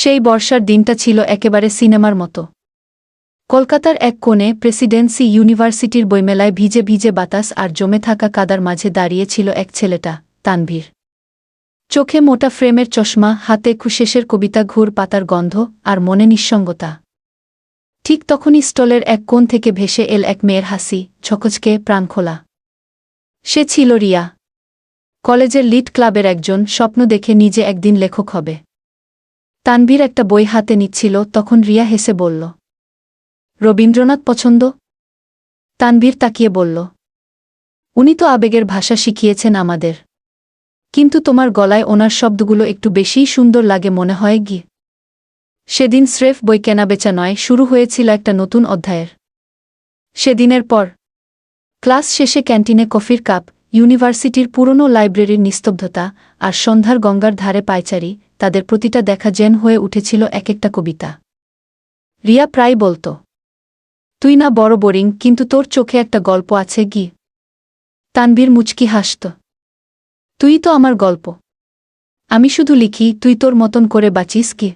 সেই বর্ষার দিনটা ছিল একেবারে সিনেমার মতো। কলকাতার এক কোণে প্রেসিডেন্সি ইউনিভার্সিটির বইমেলায় ভিজে ভিজে বাতাস আর জমে থাকা কাদার মাঝে দাঁড়িয়ে ছিল এক ছেলেটা, তানভীর। চোখে মোটা ফ্রেমের চশমা, হাতে শেষের কবিতা, ঘুর পাতার গন্ধ আর মনে নিঃসঙ্গতা। ঠিক তখনই স্টলের এক কোণ থেকে ভেসে এল এক মেয়ের হাসি, ছকছকে প্রাণখোলা। সে ছিল রিয়া। কলেজের লিড ক্লাবের একজন, স্বপ্ন দেখে নিজে একদিন লেখক হবে। তানভীর একটা বই হাতে নিচ্ছিল, তখন রিয়া হেসে বলল, রবীন্দ্রনাথ পছন্দ? তানভীর তাকিয়ে বলল, উনি তো আবেগের ভাষা শিখিয়েছেন আমাদের। কিন্তু তোমার গলায় ওনার শব্দগুলো একটু বেশিই সুন্দর লাগে মনে হয় গি। সেদিন স্রেফ বই কেনাবেচা নয়, শুরু হয়েছিল একটা নতুন অধ্যায়ের। সেদিনের পর ক্লাস শেষে ক্যান্টিনে কফির কাপ, ইউনিভার্সিটির পুরনো লাইব্রেরির নিস্তব্ধতা আর সন্ধ্যার গঙ্গার ধারে পায়চারি, তাদের প্রতিটা দেখা যেন হয়ে উঠেছিল এক একটা কবিতা। রিয়া প্রায় বলত, তুই না বড় বোরিং, কিন্তু তোর চোখে একটা গল্প আছে গি। তানভীর মুচকি হাসত, তুই তো আমার গল্প। আমি শুধু লিখি, তুই তোর মতন করে বাঁচিস কি।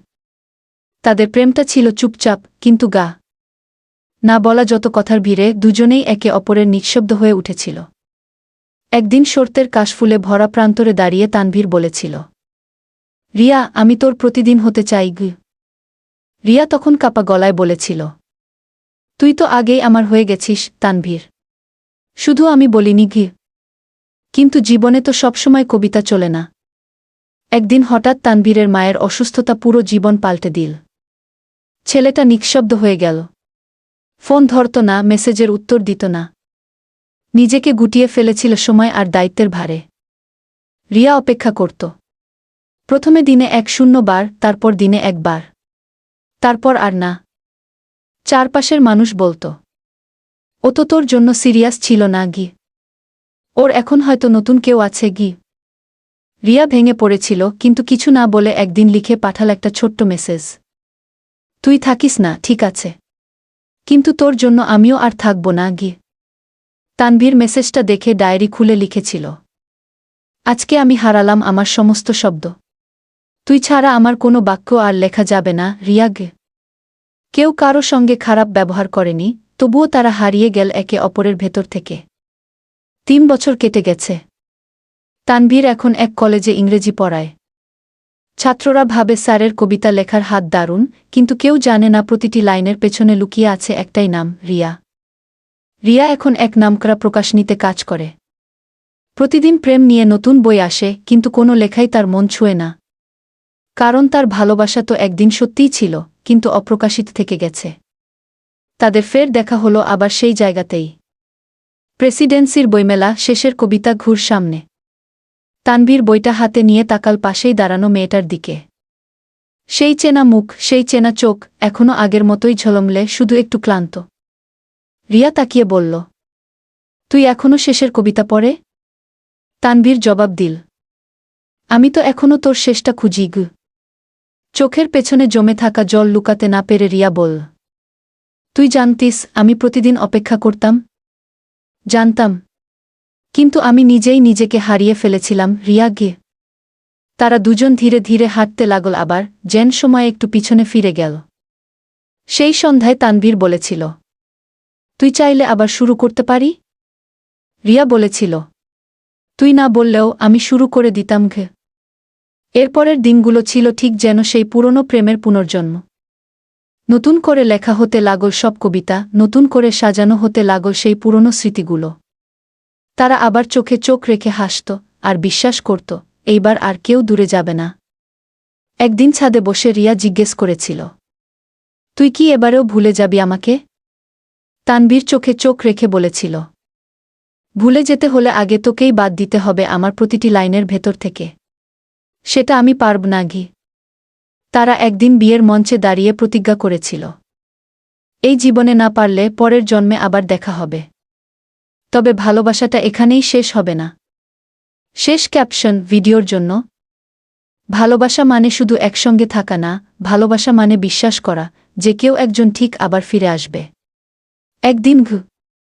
তাদের প্রেমটা ছিল চুপচাপ, কিন্তু গা না বলা যত কথার ভিড়ে দুজনেই একে অপরের নিঃশব্দ হয়ে উঠেছিল। একদিন শর্তের কাশফুলে ভরা প্রান্তরে দাঁড়িয়ে তানভীর বলেছিল, রিয়া, আমি তোর প্রতিদিন হতে চাই গি। রিয়া তখন কাপা গলায় বলেছিল, তুই তো আগেই আমার হয়ে গেছিস তানভীর। শুধু আমি বলিনি গি। কিন্তু জীবনে তো সবসময় কবিতা চলে না। একদিন হঠাৎ তানভীরের মায়ের অসুস্থতা পুরো জীবন পাল্টে দিল। ছেলেটা নিঃশব্দ হয়ে গেল। ফোন ধরত না, মেসেজের উত্তর দিত না। নিজেকে গুটিয়ে ফেলেছিল সময় আর দায়িত্বের ভারে। রিয়া অপেক্ষা করত। প্রথমে দিনে 1 বার, তারপর দিনে 1 বার, তারপর আর না। চারপাশের মানুষ বলত, ও তো তোর জন্য সিরিয়াস ছিল না গি। ওর এখন হয়তো নতুন কেউ আছে গি। রিয়া ভেঙে পড়েছিল, কিন্তু কিছু না বলে একদিন লিখে পাঠাল একটা ছোট্ট মেসেজ, তুই থাকিস না, ঠিক আছে, কিন্তু তোর জন্য আমিও আর থাকব না গি। তানভীর মেসেজটা দেখে ডায়েরি খুলে লিখেছিল, আজকে আমি হারালাম আমার সমস্ত শব্দ। তুই ছাড়া আমার কোনো বাক্য আর লেখা যাবে না রিয়া গে। কেউ কারো সঙ্গে খারাপ ব্যবহার করেনি, তবুও তারা হারিয়ে গেল একে অপরের ভেতর থেকে। 3 বছর কেটে গেছে। তানভীর এখন এক কলেজে ইংরেজি পড়ায়। ছাত্ররা ভাবে স্যারের কবিতা লেখার হাত দারুণ, কিন্তু কেউ জানে না প্রতিটি লাইনের পেছনে লুকিয়ে আছে একটাই নাম, রিয়া। রিয়া এখন এক নামকরা প্রকাশনীতে কাজ করে। প্রতিদিন প্রেম নিয়ে নতুন বই আসে, কিন্তু কোনো লেখাই তার মন ছুঁয়ে না। কারণ তার ভালোবাসা তো একদিন সত্যিই ছিল, কিন্তু অপ্রকাশিত থেকে গেছে। তাদের ফের দেখা হলো আবার সেই জায়গাতেই, প্রেসিডেন্সির বইমেলা, শেষের কবিতা, ঘুর সামনে। তানভীর বইটা হাতে নিয়ে তাকাল পাশেই দাঁড়ানো মেয়েটার দিকে। সেই চেনা মুখ, সেই চেনা চোখ, এখনো আগের মতোই ঝলমলে, শুধু একটু ক্লান্ত। রিয়া তাকিয়ে বলল, তুই এখনো শেষের কবিতা পড়ে? তানভীর জবাব দিল, আমি তো এখনো তোর শেষটা খুঁজি গু। চোখের পেছনে জমে থাকা জল লুকাতে না পেরে রিয়া বলল, তুই জানতিস আমি প্রতিদিন অপেক্ষা করতাম? জানতাম, কিন্তু আমি নিজেই নিজেকে হারিয়ে ফেলেছিলাম রিয়া গে। তারা দুজন ধীরে ধীরে হাঁটতে লাগল, আবার যেন সময় একটু পিছনে ফিরে গেল। সেই সন্ধ্যায় তানভীর বলেছিল, তুই চাইলে আবার শুরু করতে পারি। রিয়া বলেছিল, তুই না বললেও আমি শুরু করে দিতাম ঘে। এরপরের দিনগুলো ছিল ঠিক যেন সেই পুরনো প্রেমের পুনর্জন্ম। নতুন করে লেখা হতে লাগল সব কবিতা, নতুন করে সাজানো হতে লাগল সেই পুরনো স্মৃতিগুলো। তারা আবার চোখে চোখ রেখে হাসত আর বিশ্বাস করত, এইবার আর কেউ দূরে যাবে না। একদিন ছাদে বসে রিয়া জিজ্ঞেস করেছিল, তুই কি এবারেও ভুলে যাবি আমাকে? তানভীর চোখে চোখ রেখে বলেছিল, ভুলে যেতে হলে আগে তোকেই বাদ দিতে হবে আমার প্রতিটি লাইনের ভেতর থেকে। সেটা আমি পারব না গি। তারা একদিন বিয়ের মঞ্চে দাঁড়িয়ে প্রতিজ্ঞা করেছিল, এই জীবনে না পারলে পরের জন্মে আবার দেখা হবে। তবে ভালোবাসাটা এখানেই শেষ হবে না। শেষ ক্যাপশন ভিডিওর জন্য, ভালোবাসা মানে শুধু একসঙ্গে থাকা না, ভালোবাসা মানে বিশ্বাস করা যে কেউ একজন ঠিক আবার ফিরে আসবে। একদিন ঘু